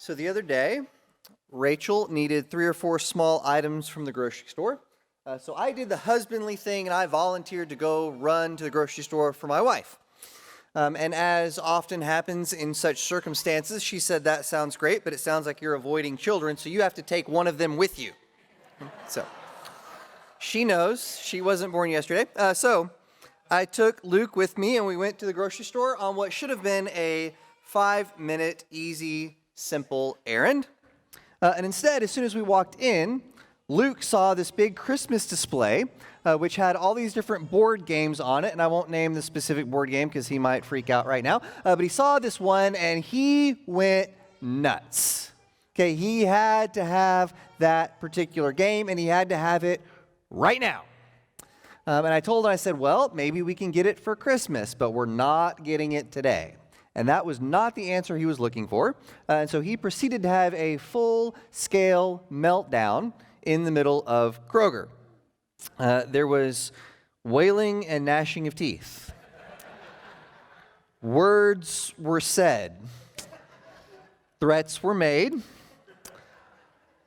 So the other day, Rachel needed 3 or 4 small items from the grocery store. So I did the husbandly thing and I volunteered to go run to the grocery store for my wife. And as often happens in such circumstances, she said, "That sounds great, but it sounds like you're avoiding children, so you have to take one of them with you." So she knows she wasn't born yesterday. So I took Luke with me and we went to the grocery store on what should have been a 5-minute, easy, simple errand. And instead, as soon as we walked in, Luke saw this big Christmas display, which had all these different board games on it. And I won't name the specific board game because he might freak out right now. But he saw this one and he went nuts. Okay, he had to have that particular game and he had to have it right now. And I told him, I said, well, maybe we can get it for Christmas, but we're not getting it today. And that was not the answer he was looking for. And so he proceeded to have a full-scale meltdown in the middle of Kroger. There was wailing and gnashing of teeth. Words were said. Threats were made.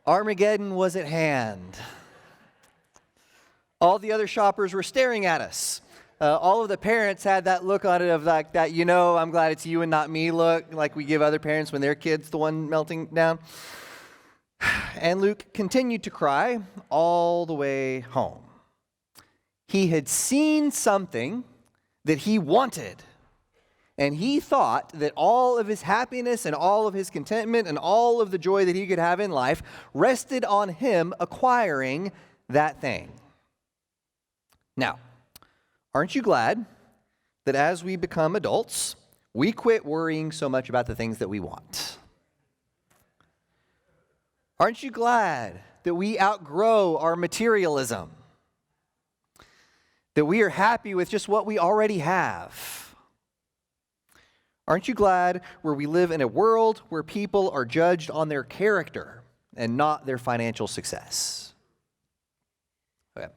Armageddon was at hand. All the other shoppers were staring at us. All of the parents had that look on it of like that, I'm glad it's you and not me look, like we give other parents when their kid's the one melting down. And Luke continued to cry all the way home. He had seen something that he wanted, and he thought that all of his happiness and all of his contentment and all of the joy that he could have in life rested on him acquiring that thing. Now, aren't you glad that as we become adults, we quit worrying so much about the things that we want? Aren't you glad that we outgrow our materialism? That we are happy with just what we already have? Aren't you glad where we live in a world where people are judged on their character and not their financial success? Okay.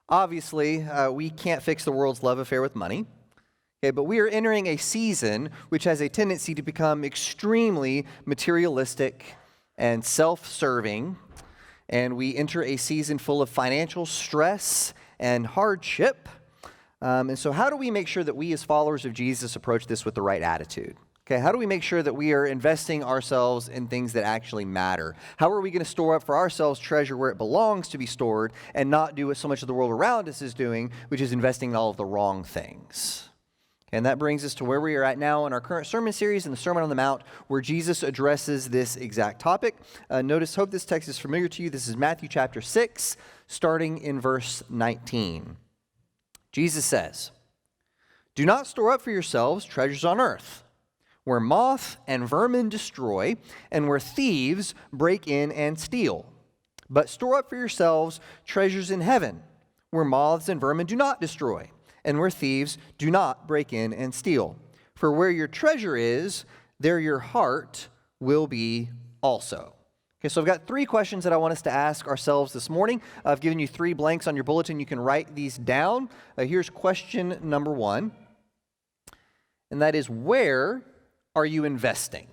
Obviously, we can't fix the world's love affair with money, okay, but we are entering a season which has a tendency to become extremely materialistic and self-serving, and we enter a season full of financial stress and hardship. And so how do we make sure that we as followers of Jesus approach this with the right attitude? Okay, how do we make sure that we are investing ourselves in things that actually matter? How are we going to store up for ourselves treasure where it belongs to be stored and not do what so much of the world around us is doing, which is investing in all of the wrong things? And that brings us to where we are at now in our current sermon series in the Sermon on the Mount, where Jesus addresses this exact topic. Hope this text is familiar to you. This is Matthew chapter 6, starting in verse 19. Jesus says, "Do not store up for yourselves treasures on earth, where moth and vermin destroy, and where thieves break in and steal. But store up for yourselves treasures in heaven, where moths and vermin do not destroy, and where thieves do not break in and steal. For where your treasure is, there your heart will be also." Okay, so I've got 3 questions that I want us to ask ourselves this morning. I've given you 3 blanks on your bulletin. You can write these down. Here's question number 1, and that is, where are you investing?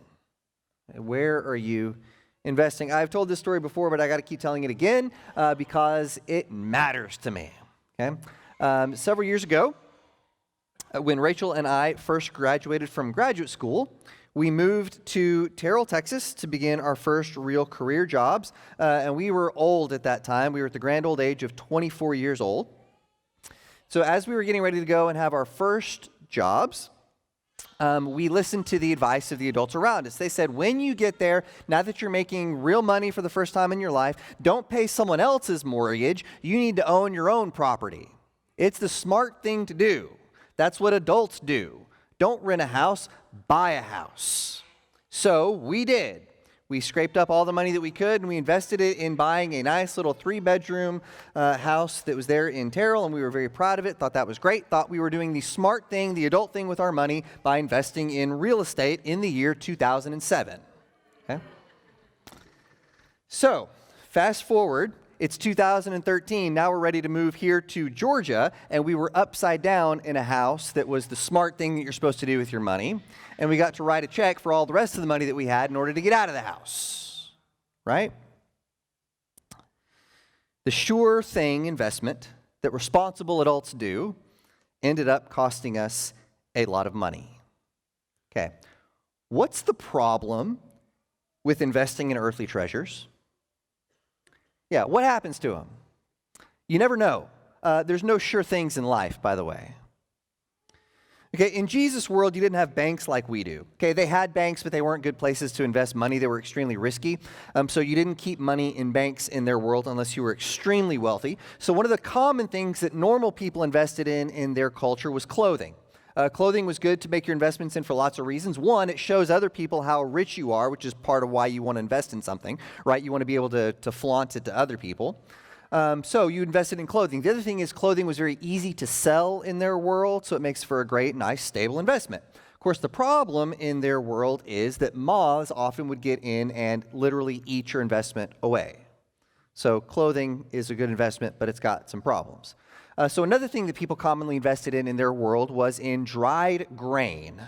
Where are you investing? I've told this story before, but I got to keep telling it again because it matters to me. Okay? Several years ago, when Rachel and I first graduated from graduate school, we moved to Terrell, Texas to begin our first real career jobs. And we were old at that time. We were at the grand old age of 24 years old. So as we were getting ready to go and have our first jobs, we listened to the advice of the adults around us. They said, when you get there, now that you're making real money for the first time in your life, don't pay someone else's mortgage. You need to own your own property. It's the smart thing to do. That's what adults do. Don't rent a house, buy a house. So we did. We scraped up all the money that we could, and we invested it in buying a nice little 3-bedroom house that was there in Terrell, and we were very proud of it, thought that was great, thought we were doing the smart thing, the adult thing with our money by investing in real estate in the year 2007. Okay? So, fast forward, it's 2013. Now we're ready to move here to Georgia, and we were upside down in a house that was the smart thing that you're supposed to do with your money. And we got to write a check for all the rest of the money that we had in order to get out of the house, right? The sure thing investment that responsible adults do ended up costing us a lot of money. Okay, what's the problem with investing in earthly treasures? Yeah, what happens to them? You never know. There's no sure things in life, by the way. Okay, in Jesus' world, you didn't have banks like we do. Okay, they had banks, but they weren't good places to invest money. They were extremely risky. So you didn't keep money in banks in their world unless you were extremely wealthy. So one of the common things that normal people invested in their culture was clothing. Clothing was good to make your investments in for lots of reasons. One, it shows other people how rich you are, which is part of why you want to invest in something, right? You want to be able to flaunt it to other people. So you invested in clothing. The other thing is clothing was very easy to sell in their world, so it makes for a great, nice, stable investment. Of course, the problem in their world is that moths often would get in and literally eat your investment away. So clothing is a good investment, but it's got some problems. So another thing that people commonly invested in their world was in dried grain.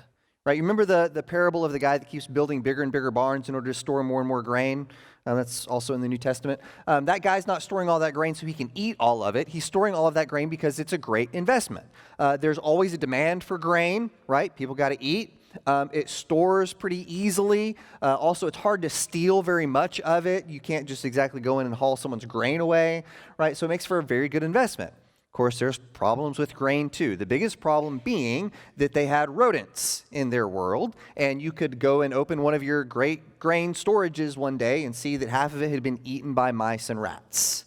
Right? You remember the parable of the guy that keeps building bigger and bigger barns in order to store more and more grain? That's also in the New Testament. That guy's not storing all that grain so he can eat all of it. He's storing all of that grain because it's a great investment. There's always a demand for grain, right? People got to eat. It stores pretty easily. Also, it's hard to steal very much of it. You can't just exactly go in and haul someone's grain away, right? So it makes for a very good investment. Of course, there's problems with grain too. The biggest problem being that they had rodents in their world, and you could go and open one of your great grain storages one day and see that half of it had been eaten by mice and rats.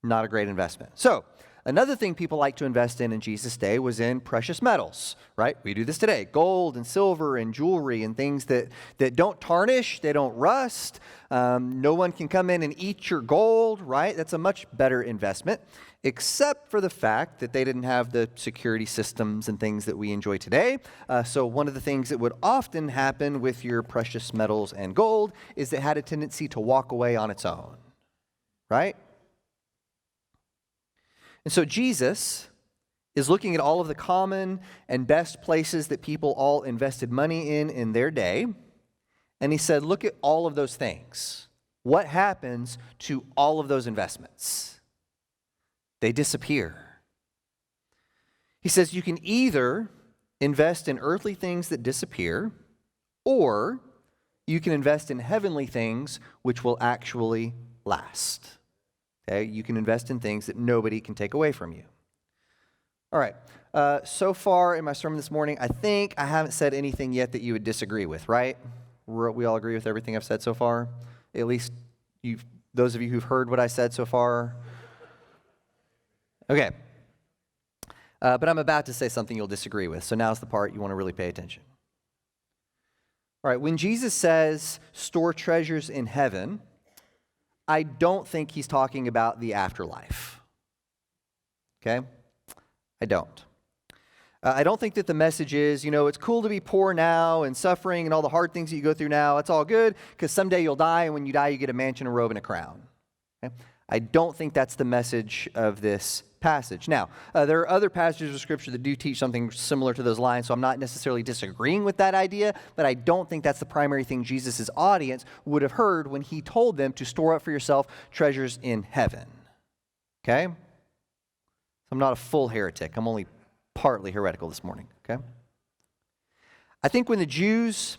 Not a great investment. So, another thing people like to invest in Jesus' day was in precious metals, right? We do this today. Gold and silver and jewelry and things that don't tarnish, they don't rust. No one can come in and eat your gold, right? That's a much better investment, except for the fact that they didn't have the security systems and things that we enjoy today. So one of the things that would often happen with your precious metals and gold is it had a tendency to walk away on its own, right? And so Jesus is looking at all of the common and best places that people all invested money in their day, and he said, look at all of those things. What happens to all of those investments? They disappear. He says you can either invest in earthly things that disappear, or you can invest in heavenly things which will actually last. Okay? You can invest in things that nobody can take away from you. All right. So far in my sermon this morning, I think I haven't said anything yet that you would disagree with, right? We all agree with everything I've said so far? At least those of you who've heard what I said so far. Okay. But I'm about to say something you'll disagree with, so now's the part you want to really pay attention. All right, when Jesus says, store treasures in heaven, I don't think he's talking about the afterlife. Okay? I don't. I don't think that the message is, it's cool to be poor now and suffering and all the hard things that you go through now. It's all good because someday you'll die, and when you die, you get a mansion, a robe, and a crown. Okay? I don't think that's the message of this passage. Now, there are other passages of Scripture that do teach something similar to those lines, so I'm not necessarily disagreeing with that idea, but I don't think that's the primary thing Jesus' audience would have heard when he told them to store up for yourself treasures in heaven. Okay? I'm not a full heretic. I'm only partly heretical this morning. Okay? I think when the Jews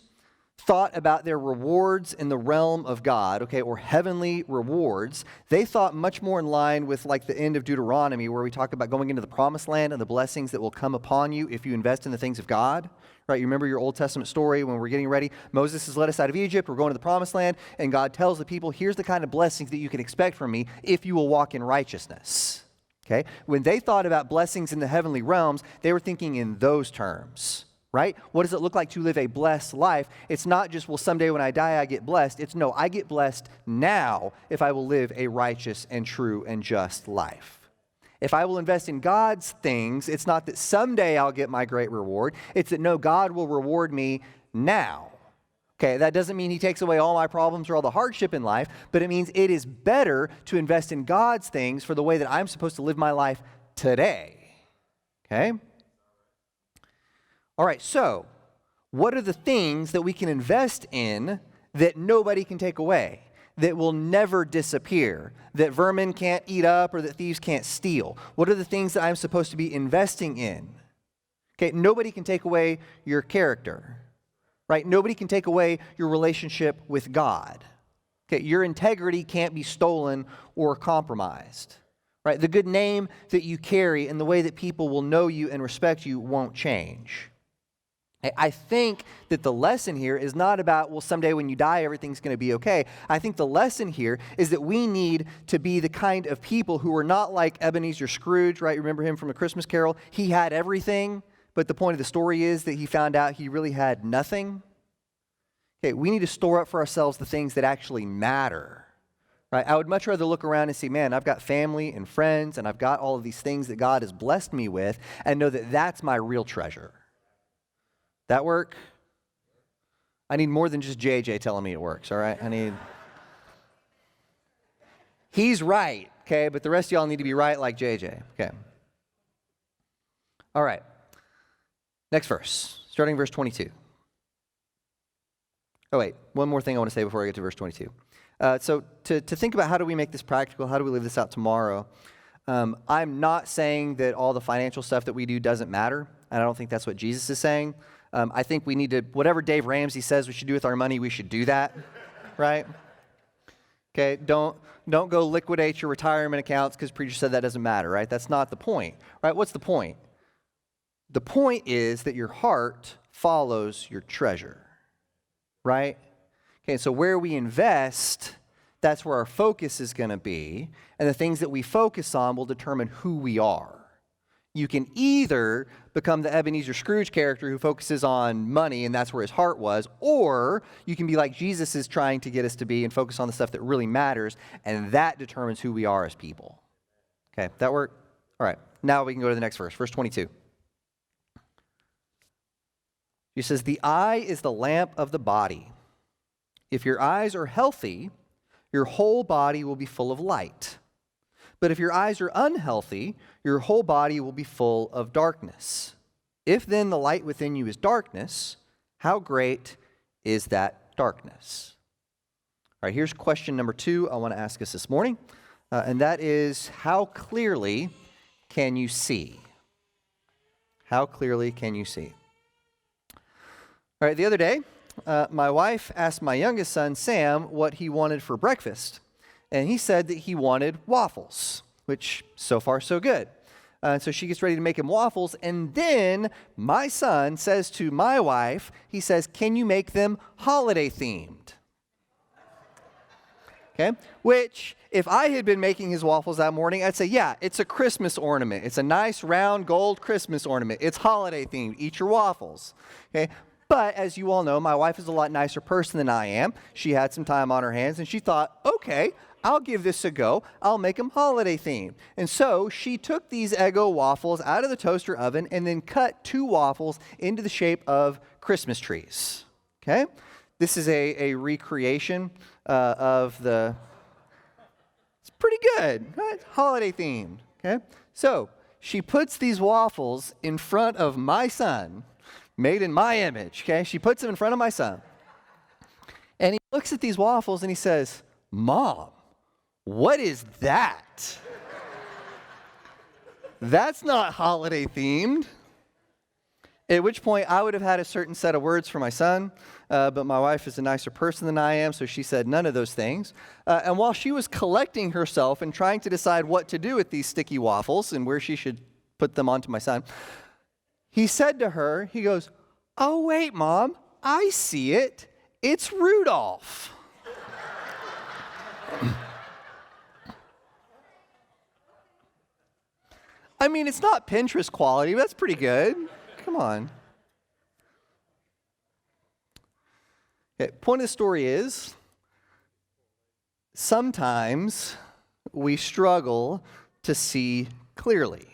thought about their rewards in the realm of God, okay, or heavenly rewards, they thought much more in line with like the end of Deuteronomy, where we talk about going into the promised land and the blessings that will come upon you if you invest in the things of God, right? You remember your Old Testament story when we're getting ready? Moses has led us out of Egypt, we're going to the promised land, and God tells the people, here's the kind of blessings that you can expect from me if you will walk in righteousness, okay? When they thought about blessings in the heavenly realms, they were thinking in those terms. Right? What does it look like to live a blessed life? It's not just, well, someday when I die, I get blessed. It's no, I get blessed now if I will live a righteous and true and just life. If I will invest in God's things, it's not that someday I'll get my great reward. It's that, no, God will reward me now. Okay, that doesn't mean he takes away all my problems or all the hardship in life, but it means it is better to invest in God's things for the way that I'm supposed to live my life today. Okay? All right, so what are the things that we can invest in that nobody can take away, that will never disappear, that vermin can't eat up or that thieves can't steal? What are the things that I'm supposed to be investing in? Okay, nobody can take away your character. Right? Nobody can take away your relationship with God. Okay, your integrity can't be stolen or compromised. Right? The good name that you carry and the way that people will know you and respect you won't change. I think that the lesson here is not about, well, someday when you die, everything's going to be okay. I think the lesson here is that we need to be the kind of people who are not like Ebenezer Scrooge, right? Remember him from A Christmas Carol? He had everything, but the point of the story is that he found out he really had nothing. Okay, we need to store up for ourselves the things that actually matter, right? I would much rather look around and see, man, I've got family and friends, and I've got all of these things that God has blessed me with, and know that that's my real treasure. That work? I need more than just JJ telling me it works, all right? He's right, okay, but the rest of y'all need to be right like JJ, okay? All right. Next verse, starting verse 22. Oh, wait, one more thing I want to say before I get to verse 22. So to think about how do we make this practical, how do we live this out tomorrow, I'm not saying that all the financial stuff that we do doesn't matter, and I don't think that's what Jesus is saying. I think we need to, whatever Dave Ramsey says we should do with our money, we should do that, right? Okay, don't go liquidate your retirement accounts because preacher said that doesn't matter, right? That's not the point, right? What's the point? The point is that your heart follows your treasure, right? Okay, so where we invest, that's where our focus is going to be, and the things that we focus on will determine who we are. You can either become the Ebenezer Scrooge character who focuses on money and that's where his heart was, or you can be like Jesus is trying to get us to be and focus on the stuff that really matters, and that determines who we are as people. Okay, that work? All right, now we can go to the next verse, verse 22. He says, the eye is the lamp of the body. If your eyes are healthy, your whole body will be full of light. But if your eyes are unhealthy, your whole body will be full of darkness. If then the light within you is darkness, how great is that darkness? All right, here's question number 2 I want to ask us this morning, and that is, how clearly can you see? How clearly can you see? All right, the other day, my wife asked my youngest son, Sam, what he wanted for breakfast. And he said that he wanted waffles, which so far so good. So she gets ready to make him waffles. And then my son says to my wife, he says, can you make them holiday themed? Okay, which if I had been making his waffles that morning, I'd say, yeah, it's a Christmas ornament. It's a nice round gold Christmas ornament. It's holiday themed. Eat your waffles. Okay. But as you all know, my wife is a lot nicer person than I am. She had some time on her hands and she thought, okay, I'll give this a go. I'll make them holiday themed. And so she took these Eggo waffles out of the toaster oven and then cut 2 waffles into the shape of Christmas trees. Okay? This is a recreation of the, it's pretty good, right? Holiday themed. Okay? So she puts these waffles in front of my son, made in my image, okay? She puts them in front of my son. And he looks at these waffles and he says, Mom, what is that? That's not holiday themed. At which point I would have had a certain set of words for my son, but my wife is a nicer person than I am, so she said none of those things. And while she was collecting herself and trying to decide what to do with these sticky waffles and where she should put them onto my son, he said to her, he goes, oh, wait, Mom, I see it. It's Rudolph. I mean, it's not Pinterest quality, but that's pretty good. Come on. Okay, point of the story is, sometimes we struggle to see clearly.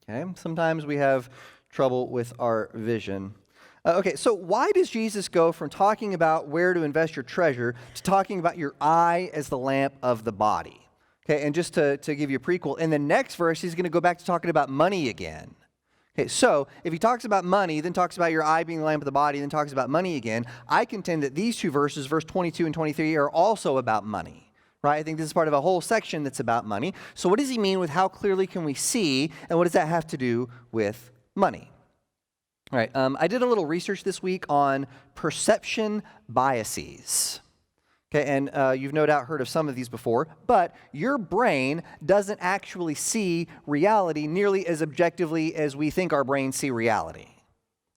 Okay? Sometimes we have trouble with our vision. Okay, so why does Jesus go from talking about where to invest your treasure to talking about your eye as the lamp of the body? Okay, and just to give you a prequel, in the next verse, he's going to go back to talking about money again. Okay, so if he talks about money, then talks about your eye being the lamp of the body, then talks about money again, I contend that these two verses, verse 22 and 23, are also about money. Right? I think this is part of a whole section that's about money. So what does he mean with how clearly can we see, and what does that have to do with money? All right, I did a little research this week on perception biases. Okay, and you've no doubt heard of some of these before, but your brain doesn't actually see reality nearly as objectively as we think our brains see reality.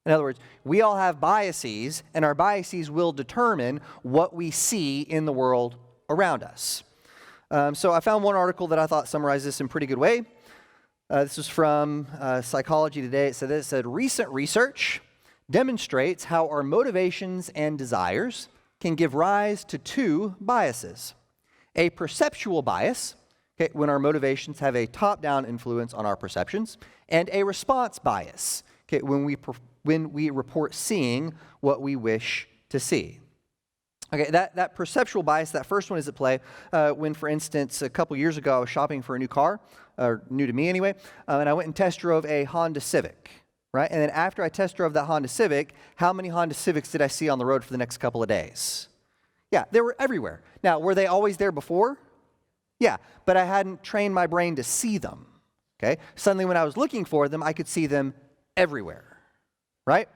In other words, we all have biases, and our biases will determine what we see in the world around us. So I found one article that I thought summarized this in a pretty good way. This was from Psychology Today. It said, recent research demonstrates how our motivations and desires can give rise to two biases. A perceptual bias, okay, when our motivations have a top-down influence on our perceptions, and a response bias, okay, when we report seeing what we wish to see. Okay, that perceptual bias, that first one is at play when, for instance, a couple years ago I was shopping for a new car, or new to me anyway, and I went and test drove a Honda Civic, right? And then after I test drove that Honda Civic, how many Honda Civics did I see on the road for the next couple of days? Yeah, they were everywhere. Now, were they always there before? Yeah, but I hadn't trained my brain to see them, okay? Suddenly when I was looking for them, I could see them everywhere, right?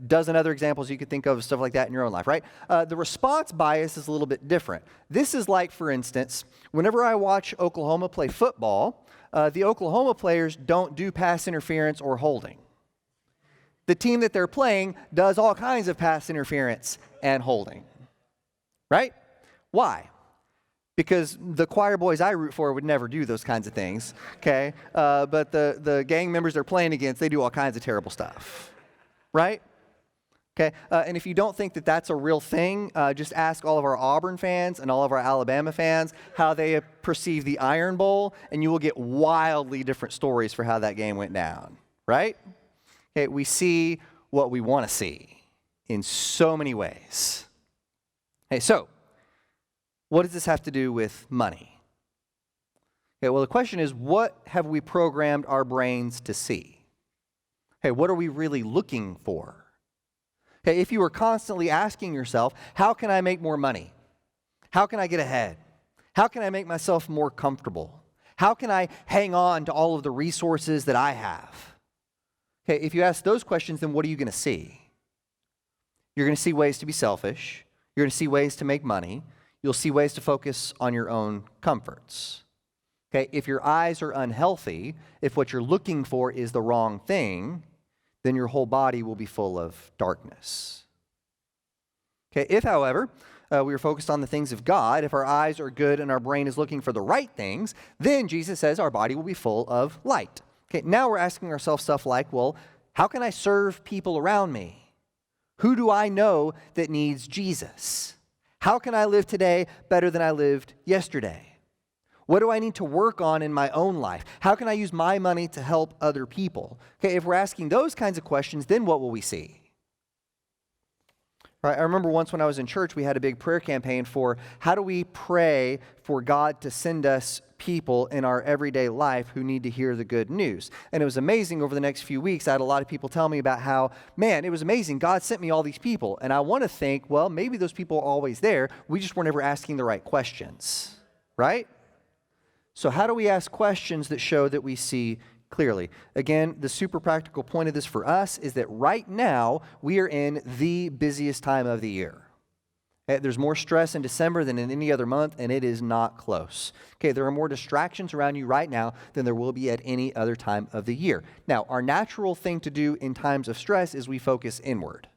Dozen other examples you could think of, stuff like that in your own life, right? The response bias is a little bit different. This is like, for instance, whenever I watch Oklahoma play football, the Oklahoma players don't do pass interference or holding. The team that they're playing does all kinds of pass interference and holding, right? Why? Because the choir boys I root for would never do those kinds of things, okay? But the gang members they're playing against, they do all kinds of terrible stuff. Right? Okay, and if you don't think that that's a real thing, just ask all of our Auburn fans and all of our Alabama fans how they perceive the Iron Bowl, and you will get wildly different stories for how that game went down. Right? Okay, we see what we want to see in so many ways. Okay, so what does this have to do with money? Okay, well, the question is, what have we programmed our brains to see? Hey, what are we really looking for? Okay, if you were constantly asking yourself, how can I make more money? How can I get ahead? How can I make myself more comfortable? How can I hang on to all of the resources that I have? Okay, if you ask those questions, then what are you going to see? You're going to see ways to be selfish. You're going to see ways to make money. You'll see ways to focus on your own comforts. Okay, if your eyes are unhealthy, if what you're looking for is the wrong thing, then your whole body will be full of darkness. Okay, if, however, we are focused on the things of God, if our eyes are good and our brain is looking for the right things, then Jesus says our body will be full of light. Okay, now we're asking ourselves stuff like, well, how can I serve people around me? Who do I know that needs Jesus? How can I live today better than I lived yesterday? What do I need to work on in my own life? How can I use my money to help other people? Okay, if we're asking those kinds of questions, then what will we see? Right, I remember once when I was in church, we had a big prayer campaign for how do we pray for God to send us people in our everyday life who need to hear the good news. And it was amazing over the next few weeks. I had a lot of people tell me about how, man, it was amazing. God sent me all these people. And I want to think, well, maybe those people are always there. We just were never asking the right questions, right? So how do we ask questions that show that we see clearly? Again, the super practical point of this for us is that right now we are in the busiest time of the year. Okay, there's more stress in December than in any other month, and it is not close. Okay, there are more distractions around you right now than there will be at any other time of the year. Now, our natural thing to do in times of stress is we focus inward.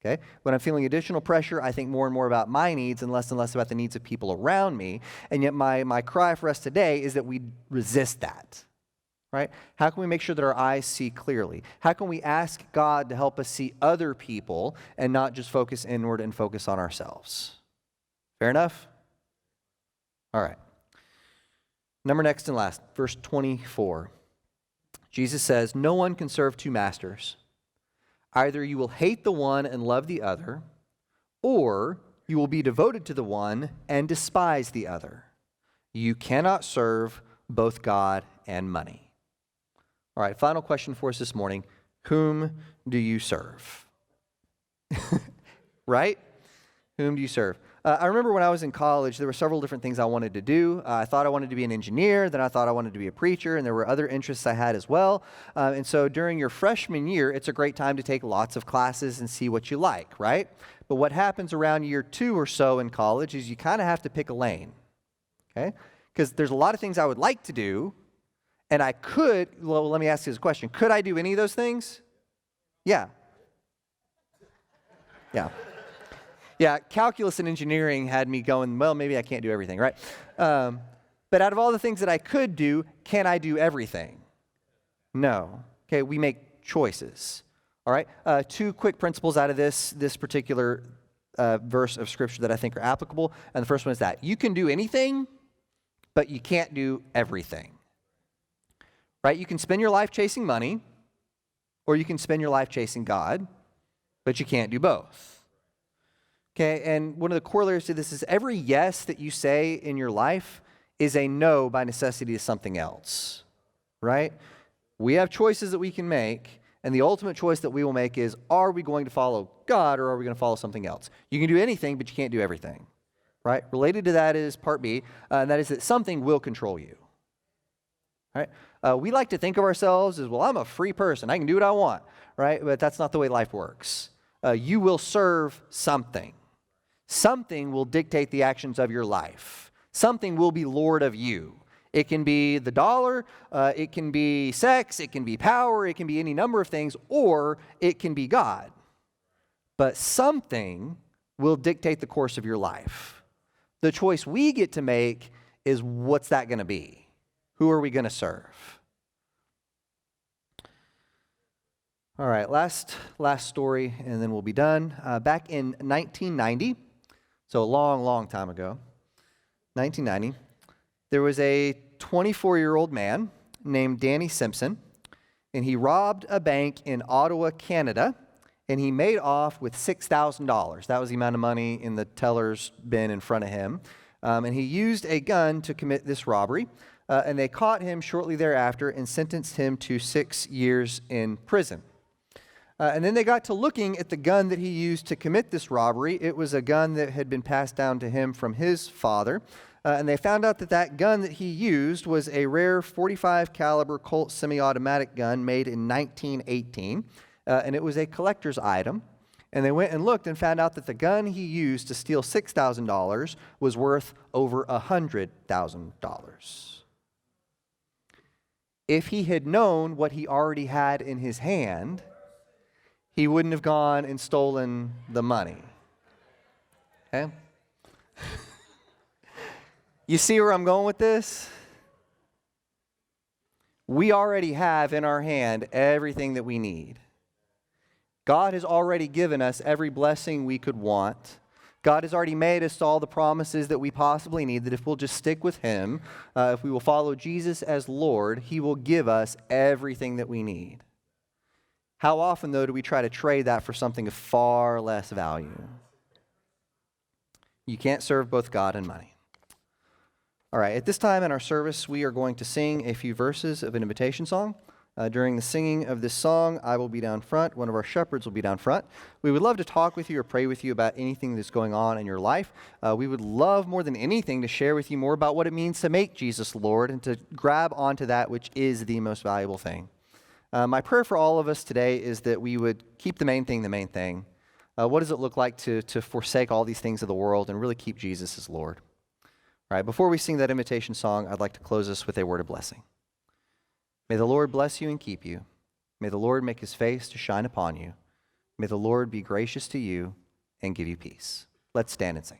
Okay? When I'm feeling additional pressure, I think more and more about my needs and less about the needs of people around me. And yet my cry for us today is that we resist that. Right? How can we make sure that our eyes see clearly? How can we ask God to help us see other people and not just focus inward and focus on ourselves? Fair enough? All right. Number next and last, verse 24. Jesus says, "No one can serve two masters. Either you will hate the one and love the other, or you will be devoted to the one and despise the other. You cannot serve both God and money. All right, final question for us this morning. Whom do you serve? Right? Whom do you serve? I remember when I was in college, there were several different things I wanted to do. I thought I wanted to be an engineer, then I thought I wanted to be a preacher, and there were other interests I had as well. And so during your freshman year, it's a great time to take lots of classes and see what you like, right? But what happens around year 2 or so in college is you kind of have to pick a lane, okay? Because there's a lot of things I would like to do, and I could, well, let me ask you this question. Could I do any of those things? Yeah. Yeah. Yeah, calculus and engineering had me going, well, maybe I can't do everything, right? But out of all the things that I could do, can I do everything? No. Okay, we make choices. All right, 2 quick principles out of this particular verse of Scripture that I think are applicable. And the first one is that you can do anything, but you can't do everything. Right? You can spend your life chasing money, or you can spend your life chasing God, but you can't do both. Okay, and one of the corollaries to this is every yes that you say in your life is a no by necessity to something else, right? We have choices that we can make, and the ultimate choice that we will make is, are we going to follow God or are we going to follow something else? You can do anything, but you can't do everything, right? Related to that is part B, and that is that something will control you, right? We like to think of ourselves as, well, I'm a free person. I can do what I want, right? But that's not the way life works. You will serve something. Something will dictate the actions of your life. Something will be Lord of you. It can be the dollar, it can be sex, it can be power, it can be any number of things, or it can be God. But something will dictate the course of your life. The choice we get to make is, what's that going to be? Who are we going to serve? All right, last story, and then we'll be done. Back in 1990, so a long, long time ago, 1990, there was a 24-year-old man named Danny Simpson, and he robbed a bank in Ottawa, Canada, and he made off with $6,000. That was the amount of money in the teller's bin in front of him. And he used a gun to commit this robbery, and they caught him shortly thereafter and sentenced him to 6 years in prison. And then they got to looking at the gun that he used to commit this robbery. It was a gun that had been passed down to him from his father. And they found out that that gun that he used was a rare .45 caliber Colt semi-automatic gun made in 1918. And it was a collector's item. And they went and looked and found out that the gun he used to steal $6,000 was worth over $100,000. If he had known what he already had in his hand, he wouldn't have gone and stolen the money. Okay? You see where I'm going with this? We already have in our hand everything that we need. God has already given us every blessing we could want. God has already made us all the promises that we possibly need, that if we'll just stick with Him, if we will follow Jesus as Lord, He will give us everything that we need. How often, though, do we try to trade that for something of far less value? You can't serve both God and money. All right, at this time in our service, we are going to sing a few verses of an invitation song. During the singing of this song, I will be down front. One of our shepherds will be down front. We would love to talk with you or pray with you about anything that's going on in your life. We would love more than anything to share with you more about what it means to make Jesus Lord and to grab onto that which is the most valuable thing. My prayer for all of us today is that we would keep the main thing the main thing. What does it look like to forsake all these things of the world and really keep Jesus as Lord? All right, before we sing that invitation song, I'd like to close us with a word of blessing. May the Lord bless you and keep you. May the Lord make His face to shine upon you. May the Lord be gracious to you and give you peace. Let's stand and sing.